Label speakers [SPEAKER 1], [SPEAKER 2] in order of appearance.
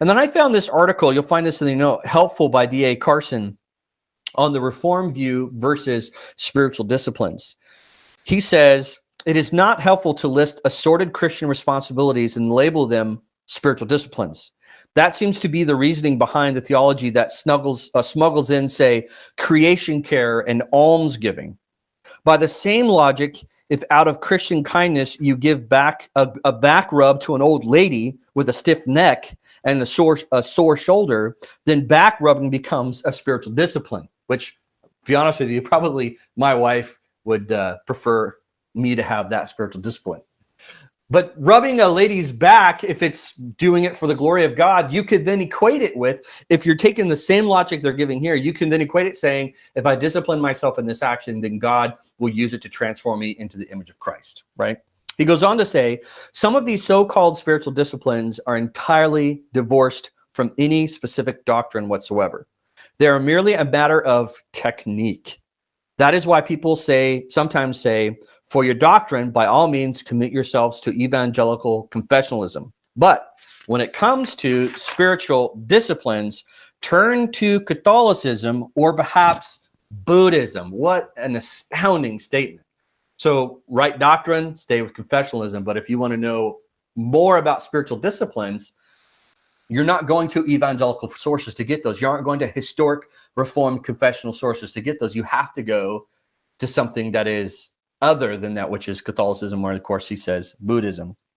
[SPEAKER 1] And then I found this article, you'll find this in the note, helpful by D.A. Carson on the Reformed view versus spiritual disciplines. He says, it is not helpful to list assorted Christian responsibilities and label them spiritual disciplines. That seems to be the reasoning behind the theology that smuggles in, say, creation care and almsgiving. By the same logic, if out of Christian kindness you give back a back rub to an old lady with a stiff neck and a sore shoulder, then back rubbing becomes a spiritual discipline, which, to be honest with you, probably my wife would prefer me to have that spiritual discipline. But rubbing a lady's back, if it's doing it for the glory of God, you could then equate it with, if you're taking the same logic they're giving here, you can then equate it saying, if I discipline myself in this action, then God will use it to transform me into the image of Christ, right? He goes on to say, some of these so-called spiritual disciplines are entirely divorced from any specific doctrine whatsoever. They are merely a matter of technique. That is why people sometimes say, for your doctrine, by all means, commit yourselves to evangelical confessionalism. But when it comes to spiritual disciplines, turn to Catholicism or perhaps Buddhism. What an astounding statement. So, right doctrine, stay with confessionalism. But if you want to know more about spiritual disciplines, you're not going to evangelical sources to get those. You aren't going to historic Reformed confessional sources to get those. You have to go to something that is other than that which is Catholicism, or of course he says Buddhism.